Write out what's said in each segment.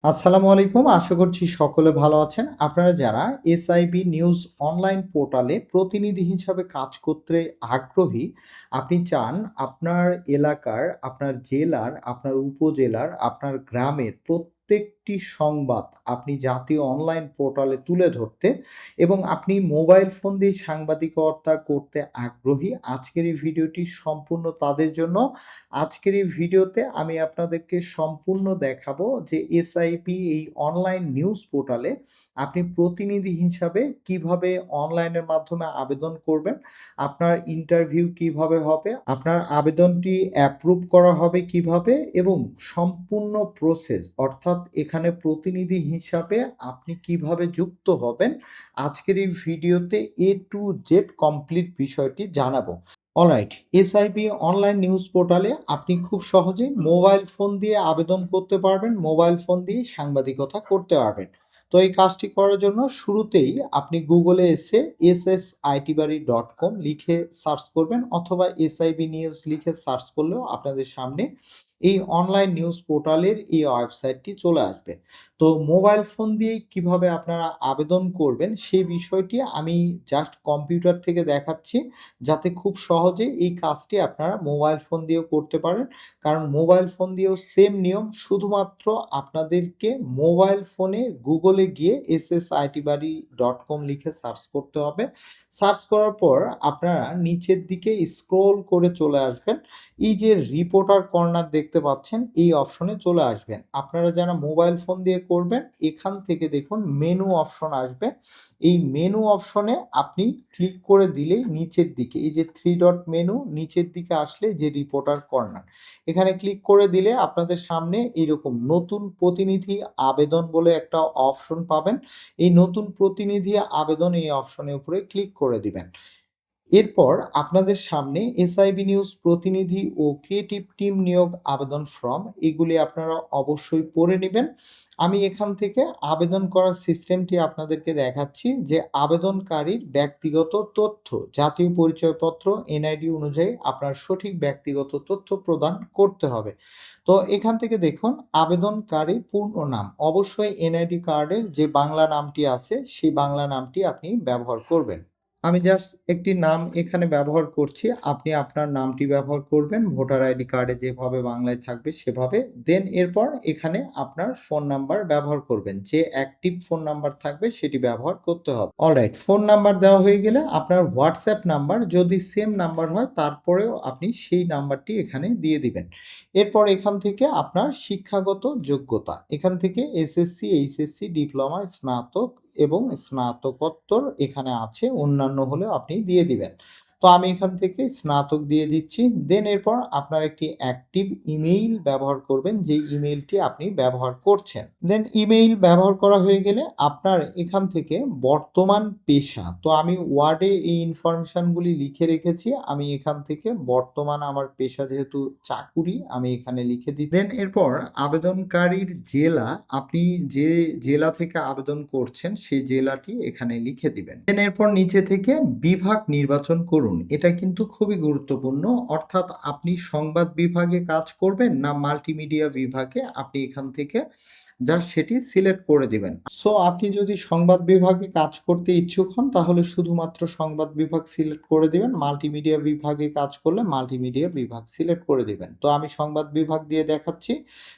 আসসালামু আলাইকুম। আশা করছি সকলে ভালো আছেন। আপনারা যারা এসআইবি নিউজ অনলাইন পোর্টালে প্রতিনিধি হিসাবে কাজ করতে আগ্রহী, আপনি চান আপনার এলাকার, আপনার জেলার, আপনার উপজেলার, আপনার গ্রামের প্রত্যেকটি সংবাদ আপনি জাতীয় অনলাইন পোর্টালে তুলে ধরতে এবং আপনি মোবাইল ফোন দিয়ে সাংবাদিকতা করতে আগ্রহী। আজকের এই ভিডিওটি সম্পূর্ণ তাদের জন্য। আজকের এই ভিডিওতে আমি আপনাদেরকে সম্পূর্ণ দেখাবো যে এসআইপি এই অনলাইন নিউজ পোর্টালে আপনি প্রতিনিধি হিসাবে কিভাবে অনলাইনের মাধ্যমে আবেদন করবেন, আপনার ইন্টারভিউ কিভাবে হবে, আপনার আবেদনটি অ্যাপ্রুভ করা হবে কিভাবে এবং সম্পূর্ণ প্রসেস অর্থাৎ এখানে প্রতিনিধি হিসাবে আপনি কিভাবে যুক্ত হবেন, আজকের এই ভিডিওতে এ টু জেড কমপ্লিট বিষয়টি জানাবো। অলরাইট, এসআইবি অনলাইন নিউজ পোর্টালে আপনি খুব সহজেই মোবাইল ফোন দিয়ে আবেদন করতে পারবেন, মোবাইল ফোন দিয়েই সাংবাদিকতা করতে পারবেন। তো এই কাজটি করার জন্য শুরুতেই আপনি গুগলে এসে ssitbari.com লিখে সার্চ করবেন অথবা এসআইবি নিউজ লিখে সার্চ করলেও আপনাদের সামনে এই অনলাইন নিউজ পোর্টালের এই ওয়েবসাইটটি চলে আসবে। তো মোবাইল ফোন দিয়েই কিভাবে আপনারা আবেদন করবেন সেই বিষয়টি আমি জাস্ট কম্পিউটার থেকে দেখাচ্ছি, যাতে খুব সহজে এই কাজটি আপনারা মোবাইল ফোন দিয়েও করতে পারেন। কারণ মোবাইল ফোন দিয়েও সেম নিয়ম, শুধুমাত্র আপনাদেরকে মোবাইল ফোনে গুগলে গিয়ে ssitbari.com লিখে সার্চ করতে হবে। সার্চ করার পর আপনারা নিচের দিকে স্ক্রল করে চলে আসবেন। এই যে রিপোর্টার কর্নার দেখতে পাচ্ছেন, এই অপশনে চলে আসবেন। আপনারা যারা মোবাইল ফোন দিয়ে করবেন, এখান থেকে দেখুন মেনু অপশন আসবে। এই মেনু অপশনে আপনি ক্লিক করে দিলেই নিচের দিকে এই যে 3 ডট মেনু, নিচের দিকে আসলে যে রিপোর্টার কর্নার, এখানে ক্লিক করে দিলে আপনাদের সামনে এইরকম নতুন প্রতিনিধি আবেদন বলে একটা অপশন পাবেন। এই নতুন প্রতিনিধি আবেদন এই অপশনের উপরে ক্লিক করে দিবেন। এরপর আপনাদের সামনে এসআইবি নিউজ প্রতিনিধি ও ক্রিয়েটিভ টিম নিয়োগ আবেদন ফর্ম, এগুলি আপনারা অবশ্যই পড়ে নেবেন। আমি এখান থেকে আবেদন করার সিস্টেমটি আপনাদেরকে দেখাচ্ছি যে আবেদনকারীর ব্যক্তিগত তথ্য, জাতীয় পরিচয়পত্র এনআইডি অনুযায়ী আপনার সঠিক ব্যক্তিগত তথ্য প্রদান করতে হবে। তো এখান থেকে দেখুন আবেদনকারীর পূর্ণ নাম, অবশ্যই এনআইডি কার্ডের যে বাংলা নামটি আছে সেই বাংলা নামটি আপনি ব্যবহার করবেন। আমি জাস্ট একটি নাম এখানে ব্যবহার করছি। আপনি আপনার নামটি ব্যবহার করবেন। ভোটার আইডি কার্ডে যেভাবে বাংলায় থাকবে সেভাবে। দেন এরপর এখানে আপনার ফোন নাম্বার ব্যবহার করবেন। যে অ্যাক্টিভ ফোন নাম্বার থাকবে সেটি ব্যবহার করতে হবে। অলরাইট, ফোন নাম্বার দেওয়া হয়ে গেলে আপনার হোয়াটসঅ্যাপ নাম্বার যদি সেম নাম্বার হয় তারপরেও আপনি সেই নাম্বারটি এখানে দিয়ে দিবেন। এরপর এখান থেকে আপনার শিক্ষাগত যোগ্যতা, এখান থেকে এসএসসি, এইচএসসি, ডিপ্লোমা, স্নাতক এবং স্নাতকোত্তর এখানে আছে, অন্যান্য হলেও আপনি দিয়ে দিবেন। তো আমি এখান থেকে স্নাতক দিয়ে দিচ্ছি। দেন এরপর আপনার একটি অ্যাক্টিভ ইমেইল ব্যবহার করবেন, যে ইমেইলটি আপনি ব্যবহার করছেন। দেন ইমেইল ব্যবহার করা হয়ে গেলে আপনার এখান থেকে বর্তমান পেশা, তো আমি ওয়ার্ডে এই ইনফরমেশনগুলি লিখে রেখেছি। আমি এখান থেকে বর্তমান আমার পেশা যেহেতু চাকুরি, আমি এখানে লিখে দিই। দেন এরপর আবেদনকারীর জেলা, আপনি যে জেলা থেকে আবেদন করছেন সেই জেলাটি এখানে লিখে দিবেন। দেন এরপর নিচে থেকে বিভাগ নির্বাচন করুন। এটা কিন্তু খুবই গুরুত্বপূর্ণ, অর্থাৎ আপনি সংবাদ বিভাগে কাজ করবেন না মাল্টিমিডিয়া বিভাগে, আপনি এখান থেকে জাস্ট সেটি সিলেক্ট করে দিবেন। সো আপনি যদি সংবাদ বিভাগে কাজ করতে ইচ্ছুক হন তাহলে শুধুমাত্র সংবাদ বিভাগ সিলেক্ট করে দিবেন। মাল্টিমিডিয়া বিভাগে কাজ করলে মাল্টিমিডিয়া বিভাগ সিলেক্ট করে দিবেন। তো আমি সংবাদ বিভাগ দিয়ে দেখাচ্ছি।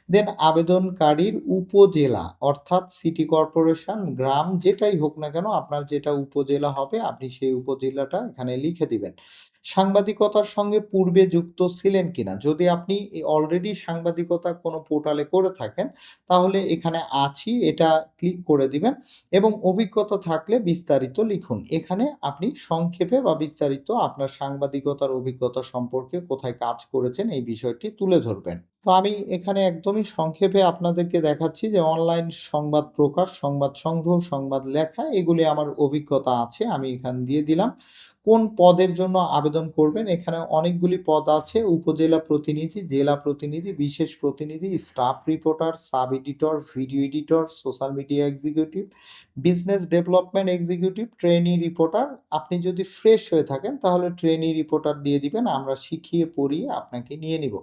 দেন আবেদনকারীর উপজেলা, অর্থাৎ সিটি কর্পোরেশন, গ্রাম, যেটাই হোক না কেন আপনার যেটা উপজেলা হবে আপনি সেই উপজেলাটা এখানে লিখে দিবেন। সাংবাদিকতার সঙ্গে পূর্বে যুক্ত ছিলেন কিনা, যদি আপনি অলরেডি সাংবাদিকতা কোনো পোর্টালে করে থাকেন তাহলে এখানে আছি এটা ক্লিক করে দিবেন এবং অভিজ্ঞতা থাকলে বিস্তারিত লিখুন। এখানে আপনি সংক্ষেপে বা বিস্তারিত আপনার সাংবাদিকতার অভিজ্ঞতা সম্পর্কে কোথায় কাজ করেছেন এই বিষয়টি তুলে ধরবেন। তো আমি এখানে একদমই সংক্ষেপে আপনাদেরকে দেখাচ্ছি যে অনলাইন সংবাদ প্রকাশ, সংবাদ সংগ্রহ, সংবাদ লেখা, এগুলি আমার অভিজ্ঞতা আছে, আমি এখানে দিয়ে দিলাম। কোন পদের জন্য আবেদন করবেন? এখানে অনেকগুলি পদ আছে। উপজেলা প্রতিনিধি, জেলা প্রতিনিধি, বিশেষ প্রতিনিধি, staff reporter, sub editor, video editor, social media executive, business development executive, trainee reporter. আপনি যদি ফ্রেশ হয়ে থাকেন তাহলে ট্রেনি রিপোর্টার দিয়ে দিবেন। আমরা শিখিয়ে পড়িয়ে আপনাকে নিয়ে নিব।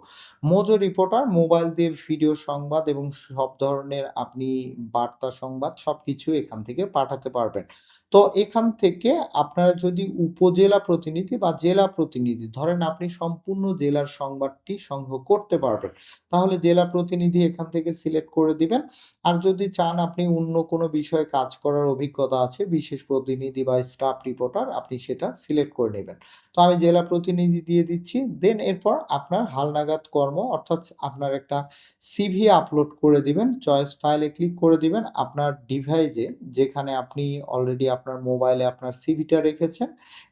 মোজো রিপোর্টার, মোবাইল দিয়ে ভিডিও সংবাদ এবং সব ধরনের আপনি বার্তা সংবাদ সবকিছু এখান থেকে পাঠাতে পারবেন। তো এখান থেকে আপনারা যদি উপজেলা প্রতিনিধি বা জেলা প্রতিনিধি ধরেন আপনি সম্পূর্ণ জেলার সংবাদটি সংগ্রহ করতে পারবেন। তাহলে জেলা প্রতিনিধি এখান থেকে সিলেক্ট করে দিবেন। আর যদি চান আপনি অন্য কোনো বিষয়ে কাজ করার অভিজ্ঞতা আছে, বিশেষ প্রতিনিধি বা স্টাফ রিপোর্টার আপনি সেটা সিলেক্ট করে নেবেন। তো আমি জেলা প্রতিনিধি দিয়ে দিচ্ছি। দেন এরপর আপনার হালনাগাদ কর্ম অর্থাৎ আপনার একটা সিভি আপলোড করে দিবেন। চয়েস ফাইলে ক্লিক করে দিবেন। আপনার ডিভাইসে যেখানে আপনি অলরেডি আপনার মোবাইলে আপনার সিভিটা রেখেছেন,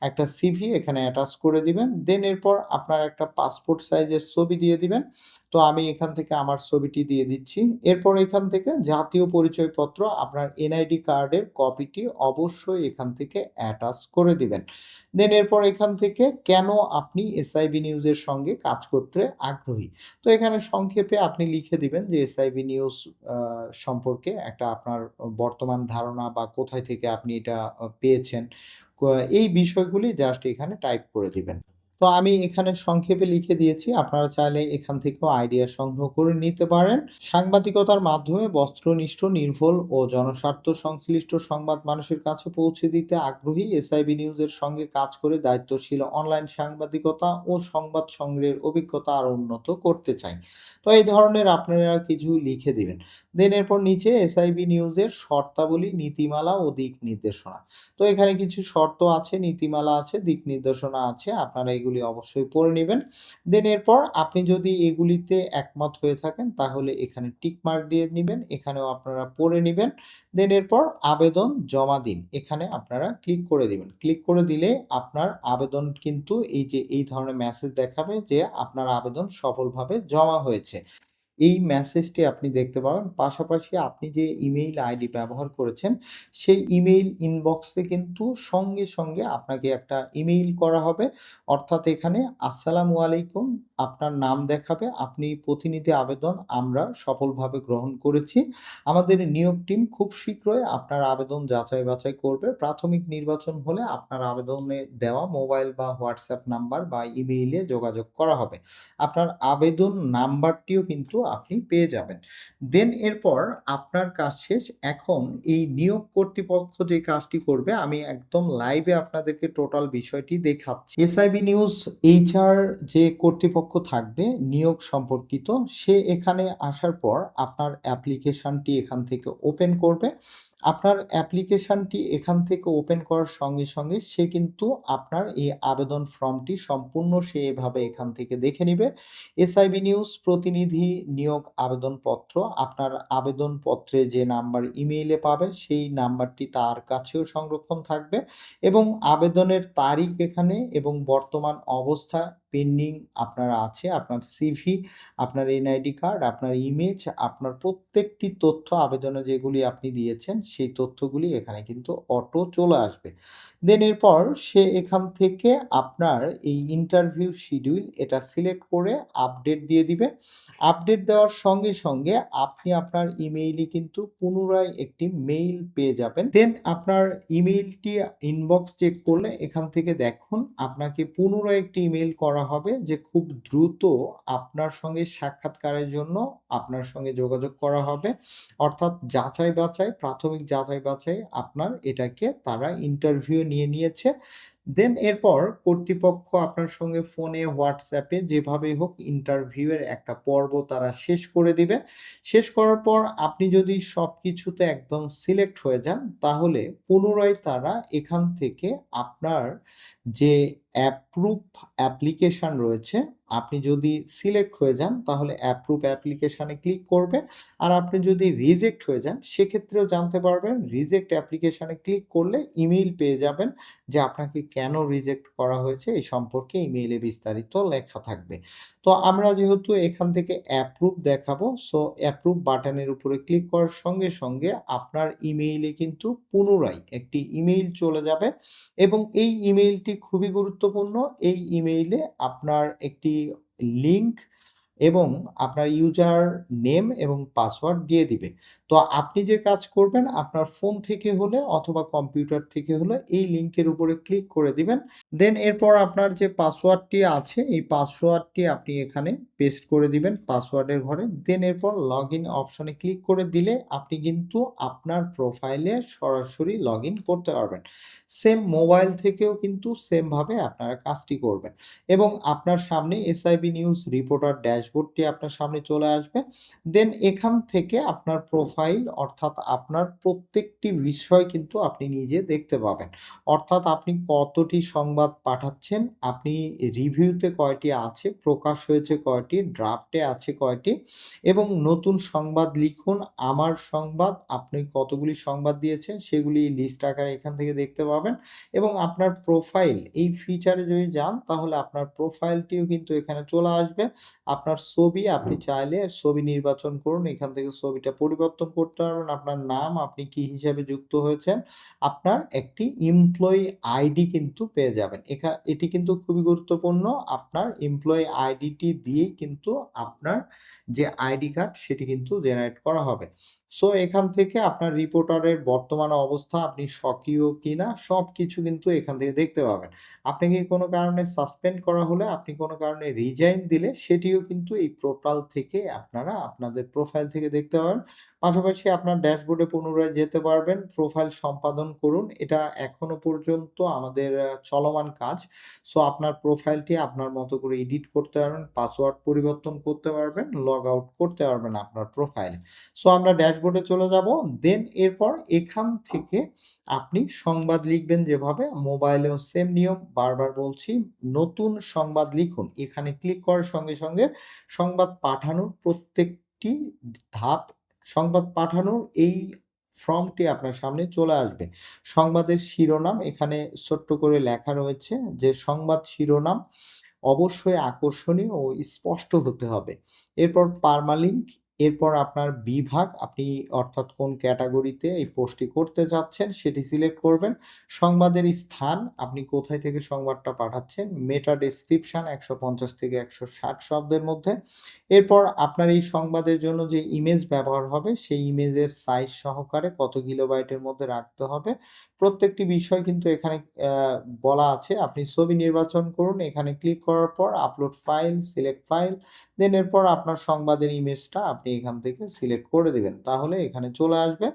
একটা সিভি এখানে অ্যাটাচ করে দিবেন। দেন এরপর আপনার একটা পাসপোর্ট সাইজের ছবি দিয়ে দিবেন। তো আমি এখান থেকে আমার ছবিটি দিয়ে দিচ্ছি। এরপর এখান থেকে জাতীয় পরিচয়পত্র আপনার এনআইডি কার্ডের কপিটি অবশ্যই এখান থেকে অ্যাটাচ করে দিবেন। দেন এরপর এখান থেকে কেন আপনি এসআইবি নিউজের সঙ্গে কাজ করতে আগ্রহী? তো এখানে সংক্ষেপে আপনি লিখে দিবেন যে এসআইবি নিউজ আ সম্পর্কে একটা আপনার বর্তমান ধারণা বা কোথায় থেকে আপনি এটা পেয়েছেন। ক এই বিষয়গুলি জাস্ট এখানে টাইপ করে দিবেন। তো আমি এখানে সংক্ষেপে লিখে দিয়েছি। আপনারা চাইলে এখান থেকেও আইডিয়া সংগ্রহ করে নিতে পারেন। সাংবাদিকতার মাধ্যমে বস্ত্রনিষ্ঠ, নির্ভুল ও জনস্বার্থ সংশ্লিষ্ট সংবাদ মানুষের কাছে পৌঁছে দিতে আগ্রহী এসআইবি নিউজের সঙ্গে কাজ করে দায়িত্বশীল অনলাইন সাংবাদিকতা ও সংবাদ সংগ্রহের অভিজ্ঞতা আরো উন্নত করতে চাই। তো এই ধরনের আপনারা কিছু লিখে দিবেন। দেন এরপর নিচে এসআইবি নিউজের শর্তাবলী, নীতিমালা ও দিক নির্দেশনা। তো এখানে কিছু শর্ত আছে, নীতিমালা আছে, দিক নির্দেশনা আছে। আপনারা এগুলি অবশ্যই পড়ে নিবেন। দেন এরপর আপনি যদি এগুলিতে একমত হয়ে থাকেন তাহলে এখানে টিক মার্ক দিয়ে নিবেন। এখানেও আপনারা পড়ে নিবেন। দেন এরপর আবেদন জমা দিন। এখানে আপনারা ক্লিক করে দিবেন। ক্লিক করে দিলে আপনার আবেদন কিন্তু এই যে এই ধরনের মেসেজ দেখাবে যে আপনার আবেদন সফলভাবে জমা হয়েছে। এই মেসেজটি আপনি দেখতে পাবেন। পাশাপাশি আপনি যে ইমেইল আইডি ব্যবহার করেছেন, সেই ইমেইল ইনবক্সে কিন্তু সঙ্গে, সঙ্গে আপনাকে একটা ইমেইল করা হবে। অর্থাৎ এখানে আসসালামু আলাইকুম আপনার নাম দেখাবে। আপনি প্রতিনিধি আবেদন আমরা সফলভাবে গ্রহণ করেছি। আমাদের নিয়োগ টিম খুব শীঘ্রই আপনার আবেদন যাচাই-বাছাই করবে। প্রাথমিক নির্বাচন হলে আপনার আবেদনে দেওয়া মোবাইল বা হোয়াটসঅ্যাপ নাম্বার বা ইমেইলে যোগাযোগ করা হবে। আপনার আবেদন নাম্বারটিও কিন্তু আপনি পেয়ে যাবেন। দেন এরপর আপনার কাজ শেষ। এখন এই নিয়োগ কর্তৃপক্ষ যে কাজটি করবে আমি একদম লাইভে আপনাদেরকে টোটাল বিষয়টি দেখাচ্ছি। এসআইবি নিউজ এইচআর যে কর্তৃপক্ষ থাকবে নিয়োগ সম্পর্কিত সে এখানে আসার পর আপনার অ্যাপ্লিকেশনটি এখান থেকে ওপেন করবে। আপনার অ্যাপ্লিকেশনটি এখান থেকে ওপেন করার সঙ্গে, সঙ্গে সে কিন্তু আপনার এই আবেদন ফর্মটি সম্পূর্ণ সে এভাবে এখান থেকে দেখে নিবে। এসআইবি নিউজ প্রতিনিধি নিয়োগ আবেদনপত্র, আপনার আবেদনপত্রে যে নাম্বার ইমেইলে পাবেন সেই নাম্বারটি তার কাছেও সংরক্ষণ থাকবে এবং আবেদনের তারিখ এখানে এবং বর্তমান অবস্থা পেন্ডিং আপনার আছে, আপনার সিভি, আপনার এনআইডি কার্ড, আপনার ইমেজ, আপনার প্রত্যেকটি তথ্য আবেদনে যেগুলি আপনি দিয়েছেন সেই তথ্যগুলি এখানে কিন্তু অটো চলে আসবে। দেন এরপর সে এখান থেকে আপনার এই ইন্টারভিউ শিডিউল এটা সিলেক্ট করে আপডেট দিয়ে দিবে। আপডেট দেওয়ার সঙ্গে, সঙ্গে আপনি আপনার ইমেইলে কিন্তু পুনরায় একটি মেইল পেয়ে যাবেন। দেন আপনার ইমেইলটি ইনবক্স চেক করলে এখান থেকে দেখুন আপনাকে পুনরায় একটি ইমেইল করা হবে যে খুব দ্রুত আপনার সঙ্গে সাক্ষাৎকারের জন্য আপনার সঙ্গে যোগাযোগ করা হবে। অর্থাৎ যাচাই-বাছাই, প্রাথমিক যাচাই-বাছাই আপনার এটাকে তারা ইন্টারভিউ নিয়ে নিয়েছে। দেন এরপর কর্তৃপক্ষ আপনার সঙ্গে ফোনে, WhatsApp এ যেভাবেই হোক ইন্টারভিউ এর একটা পর্ব তারা শেষ করে দিবে। শেষ করার পর আপনি যদি সবকিছুতে একদম সিলেক্ট হয়ে যান, তাহলে পুনরায় তারা এখান থেকে আপনার যে অ্যাপ্রুভ অ্যাপ্লিকেশন রয়েছে, আপনি যদি সিলেক্ট হয়ে যান তাহলে অ্যাপ্রুভ অ্যাপ্লিকেশনে ক্লিক করবে। আর আপনি যদি রিজেক্ট হয়ে যান সেক্ষেত্রেও জানতে পারবেন। রিজেক্ট অ্যাপ্লিকেশনে ক্লিক করলে ইমেইল পেয়ে যাবেন যে আপনাকে কেন রিজেক্ট করা হয়েছে এই সম্পর্কে ইমেইলে বিস্তারিত লেখা থাকবে। তো আমরা যেহেতু এখান থেকে অ্যাপ্রুভ দেখাবো, সো অ্যাপ্রুভ বাটনের উপরে ক্লিক করার সঙ্গে, সঙ্গে আপনার ইমেইলে কিন্তু পুনরায় একটি ইমেইল চলে যাবে এবং এই ইমেইলটি খুবই গুরুত্বপূর্ণ। এই ইমেইলে আপনার একটি লিঙ্ক এবং আপনার ইউজার নেম এবং পাসওয়ার্ড দিয়ে দিবে। তো আপনি যে কাজ করবেন আপনার ফোন থেকে হলে অথবা কম্পিউটার থেকে হলে এই লিঙ্কের উপরে ক্লিক করে দিবেন। দেন এরপর আপনার যে পাসওয়ার্ডটি আছে এই পাসওয়ার্ডটি আপনি এখানে পেস্ট করে দিবেন পাসওয়ার্ডের ঘরে। দেন এরপর লগইন অপশনে ক্লিক করে দিলে আপনি কিন্তু আপনার প্রোফাইলে সরাসরি লগইন করতে পারবেন। সেম মোবাইল থেকেও কিন্তু সেম ভাবে আপনারা কাজটি করবেন এবং আপনার সামনে এসআইবি নিউজ রিপোর্টার ড্যাশবোর্ডটি আপনার সামনে চলে আসবে। দেন এখান থেকে আপনার প্রোফাইল অর্থাৎ আপনার প্রত্যেকটি বিষয় কিন্তু আপনি নিজে দেখতে পাবেন। অর্থাৎ আপনি কতটি সংবাদ পাঠাচ্ছেন, আপনি রিভিউতে কয়টি আছে, প্রকাশ হয়েছে কয়টি, ড্রাফটে আছে কয়টি এবং নতুন সংবাদ লিখুন, আমার সংবাদ, আপনি কতগুলি সংবাদ দিয়েছেন সেগুলি লিস্ট আকারে এখান থেকে দেখতে পাবেন এবং আপনার প্রোফাইল এই ফিচারে যদি যান তাহলে আপনার প্রোফাইলটিও কিন্তু এখানে চলে আসবে। আপনার ছবি আপনি চাইলে ছবি নির্বাচন করুন, এখান থেকে ছবিটা পরিবর্তন করতে পারবেন, আপনার নাম আপনি কি হিসাবে যুক্ত হয়েছেন, আপনার একটি এমপ্লয়ি আইডি কিন্তু পেয়ে যাবেন। এটি কিন্তু খুবই গুরুত্বপূর্ণ। আপনার এমপ্লয়ি আইডিটি দিয়েই কিন্তু আপনার যে আইডি কার্ড সেটি কিন্তু জেনারেট করা হবে। সো এখান থেকে আপনার রিপোর্টারের বর্তমান অবস্থা আপনি সক্রিয় কিনা সবকিছু কিন্তু এখান থেকে দেখতে পাবেন। আপনাকে কোনো কারণে সাসপেন্ড করা হলে, আপনি কোনো কারণে রিজাইন দিলে সেটিও কিন্তু এই পোর্টাল থেকে আপনারা আপনাদের প্রোফাইল থেকে দেখতে পাবেন। পাশাপাশি আপনার ড্যাশবোর্ডে পুনরায় যেতে পারবেন, প্রোফাইল সম্পাদন করুন। এটা এখনো পর্যন্ত আমাদের চলমান কাজ। সো আপনার প্রোফাইলটি আপনার মতো করে এডিট করতে পারবেন, পাসওয়ার্ড পরিবর্তন করতে পারবেন, লগ আউট করতে পারবেন আপনার প্রোফাইলে। সো আমরা ড্যাশবোর্ডে চলে যাব। দেন এরপর এখান থেকে আপনি সংবাদ লিখবেন যেভাবে, মোবাইলেও সেম নিয়ম। বারবার বলছি, নতুন সংবাদ লিখুন। এখানে ক্লিক করার সঙ্গে, সঙ্গে সংবাদ পাঠানোর প্রত্যেকটি ধাপ, সংবাদ পাঠানোর এই ফর্মটি আপনার সামনে চলে আসবে। সংবাদের শিরোনাম এখানে ছোট্ট করে লেখা রয়েছে যে সংবাদ শিরোনাম অবশ্যই আকর্ষণীয় ও স্পষ্ট হতে হবে। এরপর পারমালিঙ্ক, এরপর আপনার বিভাগ, আপনি অর্থাৎ কোন ক্যাটেগরিতে এই পোস্টটি করতে চাচ্ছেন সেটি সিলেক্ট করবেন। সংবাদের স্থান, আপনি কোথায় থেকে সংবাদটা পাঠাচ্ছেন। মেটা ডেসক্রিপশন ১৫০ থেকে ১৬০ শব্দের মধ্যে। এরপর আপনার এই সংবাদের জন্য যে ইমেজ ব্যবহার হবে সেই ইমেজের সাইজ সহকারে কত কিলোবাইটের মধ্যে রাখতে হবে। প্রত্যেকটি বিষয় কিন্তু এখানে বলা আছে। আপনি ছবি নির্বাচন করুন। এখানে ক্লিক করার পর আপলোড ফাইল, সিলেক্ট ফাইল। দেন এরপর আপনার সংবাদের ইমেজটা আপনি এখান থেকে সিলেক্ট করে দিবেন। তাহলে এখানে চলে আসবে।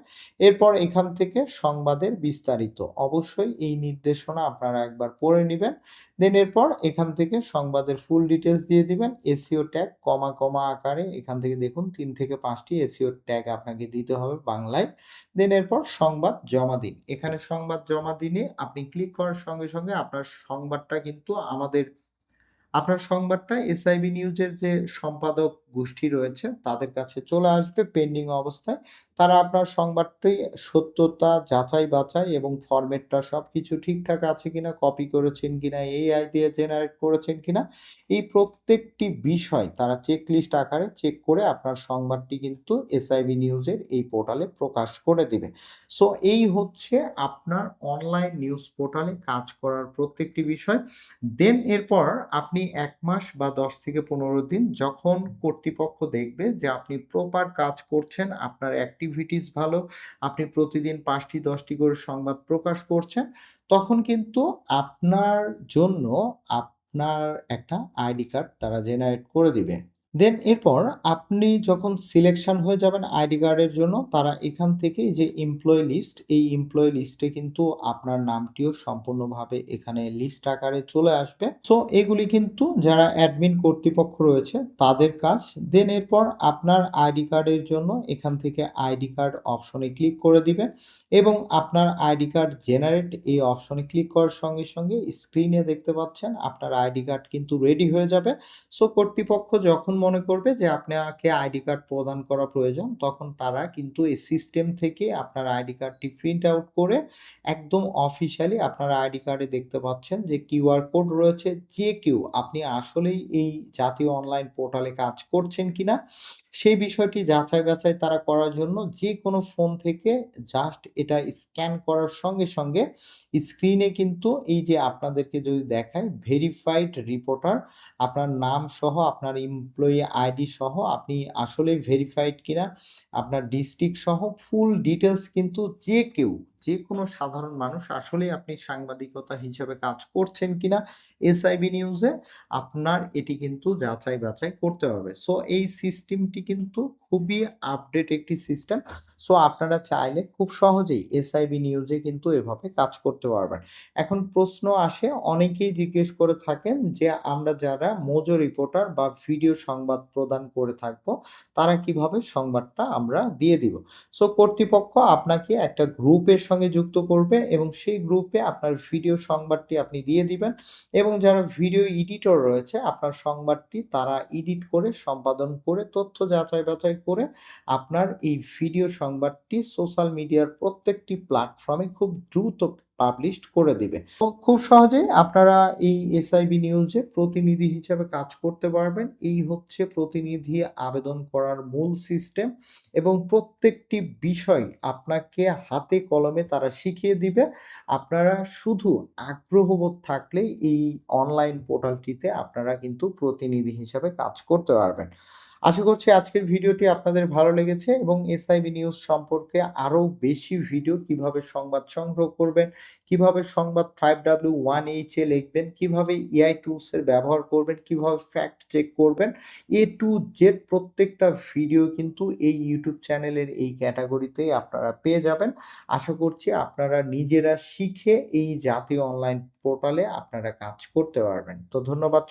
এরপর এখান থেকে সংবাদের বিস্তারিত। অবশ্যই এই নির্দেশনা আপনারা একবার পড়ে নিবেন। দেন এরপর এখান থেকে সংবাদের ফুল ডিটেইলস দিয়ে দিবেন। এসইও ট্যাগ কমা, কমা আকারে এখান থেকে দেখুন ৩ থেকে ৫ টি এসইও ট্যাগ আপনাকে দিতে হবে বাংলায়। দেন এরপর সংবাদ জমা দিন। এখানে সংবাদ জমা দিনে আপনি ক্লিক করার সঙ্গে, সঙ্গে আপনার সংবাদটা কিন্তু আপনার সংবাদটা এসআইবি নিউজের যে সম্পাদক গোষ্ঠী রয়েছে তাদের কাছে চলে আসবে পেন্ডিং অবস্থায়। তারা আপনার সংবাদটি সত্যতা যাচাই বাছাই এবং ফরম্যাটটা সবকিছু ঠিকঠাক আছে কিনা, কপি করেছেন কিনা, এআই দিয়ে জেনারেট করেছেন কিনা, এই প্রত্যেকটি বিষয় তারা চেকলিস্ট আকারে চেক করে আপনার সংবাদটি কিন্তু এসআইবি নিউজের এই পোর্টালে প্রকাশ করে দিবে। সো এই হচ্ছে আপনার অনলাইন নিউজ পোর্টালে কাজ করার প্রত্যেকটি বিষয়। দেন এরপর আপনি ১ মাস বা ১০ থেকে ১৫ দিন যখন কর্তৃপক্ষ দেখবে যে আপনি প্রপার কাজ করছেন, আপনার অ্যাক্টিভিটিস ভালো, আপনি প্রতিদিন ৫ টি ১০ টি করে সংবাদ প্রকাশ করছেন, তখন কিন্তু আপনার জন্য আপনার একটা আইডি কার্ড তারা জেনারেট করে দিবে। দেন এরপর আপনি যখন সিলেকশন হয়ে যাবেন আইডি কার্ডের জন্য, তারা এখান থেকে এই যে এমপ্লয়ি লিস্ট, এই এমপ্লয়ি লিস্টে কিন্তু আপনার নামটিও সম্পূর্ণভাবে এখানে লিস্ট আকারে চলে আসবে। সো এগুলি কিন্তু যারা অ্যাডমিন কর্তৃপক্ষ রয়েছে তাদের কাজ। দেন এরপর আপনার আইডি কার্ডের জন্য এখান থেকে আইডি কার্ড অপশনে ক্লিক করে দিবে এবং আপনার আইডি কার্ড জেনারেট এই অপশনে ক্লিক করার সঙ্গে, সঙ্গে স্ক্রিনে দেখতে পাচ্ছেন আপনার আইডি কার্ড কিন্তু রেডি হয়ে যাবে। সো কর্তৃপক্ষ যখন মনে করবে যে আপনাকে আইডি কার্ড প্রদান করা প্রয়োজন, তখন তারা কিন্তু এই সিস্টেম থেকে আপনার আইডি কার্ডটি প্রিন্ট আউট করে একদম অফিসিয়ালি আপনার আইডি কার্ডে দেখতে পাচ্ছেন যে কিউআর কোড রয়েছে। যে কেউ আপনি আসলেই এই জাতীয় অনলাইন পোর্টালে কাজ করছেন কিনা সেই বিষয়টি যাচাই বাছাই তারা করার জন্য যেকোনো ফোন থেকে জাস্ট এটা স্ক্যান করার সঙ্গে, সঙ্গে স্ক্রিনে কিন্তু এই যে আপনাদেরকে যদি দেখায় ভেরিফাইড রিপোর্টার, আপনার নাম সহ, আপনার এমপ্লয়ি আইডি সহ আপনি আসলেই ভেরিফাইড কিনা, আপনার ডিস্ট্রিক্ট সহ ফুল ডিটেইলস কিন্তু যে কেউ, যেকোনো সাধারণ মানুষ আসলেই আপনি সাংবাদিকতা হিসেবে কাজ করছেন কিনা এসআইবি নিউজে আপনার এটি কিন্তু যাচাই বাছাই করতে পারবে। সো এই সিস্টেমটি কিন্তু খুবই আপডেট একটি সিস্টেম। সো আপনারা চাইলে খুব সহজেই এসআইবি নিউজে কিন্তু এভাবে কাজ করতে পারবেন। এখন প্রশ্ন আসে, অনেকেই জিজ্ঞেস করে থাকেন যে আমরা যারা মজো রিপোর্টার বা ভিডিও সংবাদ প্রদান করে থাকবো, তারা কিভাবে সংবাদটা আমরা দিয়ে দিব? সো কর্তৃপক্ষ আপনাকে একটা গ্রুপের সঙ্গে যুক্ত করবে এবং সেই গ্রুপে আপনার ভিডিও সংবাদটি আপনি দিয়ে দিবেন এবং যারা ভিডিও এডিটর রয়েছে আপনার সংবাদটি তারা এডিট করে, সম্পাদন করে, তথ্য যাচাই বাছাই করে আপনার এই ভিডিও সংবাদটি সোশ্যাল মিডিয়ার প্রত্যেকটি প্ল্যাটফর্মে খুব দ্রুত পাবলিশড করে দিবে। তো খুব সহজেই আপনারা এই এসআইবি নিউজে প্রতিনিধি হিসেবে কাজ করতে পারবেন। এই হচ্ছে প্রতিনিধি আবেদন করার মূল সিস্টেম এবং প্রত্যেকটি বিষয় আপনাকে হাতে কলমে তারা শিখিয়ে দিবে। আপনারা শুধু আগ্রহবোধ থাকলেই এই অনলাইন পোর্টালটিতে আপনারা কিন্তু প্রতিনিধি হিসাবে কাজ করতে পারবেন। আশা করছি আজকের ভিডিওটি আপনাদের ভালো লেগেছে এবং এসআইবি নিউজ সম্পর্কে আরো বেশি ভিডিও কিভাবে সংবাদ সংগ্রহ করবেন, কিভাবে সংবাদ 5W1H এ লিখবেন, কিভাবে এআই টুলস এর ব্যবহার করবেন, কিভাবে ফ্যাক্ট চেক করবেন, এ টু জেড প্রত্যেকটা ভিডিও কিন্তু এই ইউটিউব চ্যানেলের এই ক্যাটাগরিতেই আপনারা পেয়ে যাবেন। আশা করছি আপনারা নিজেরা শিখে এই জাতীয় অনলাইন পোর্টালে আপনারা কাজ করতে পারবেন। তো ধন্যবাদ।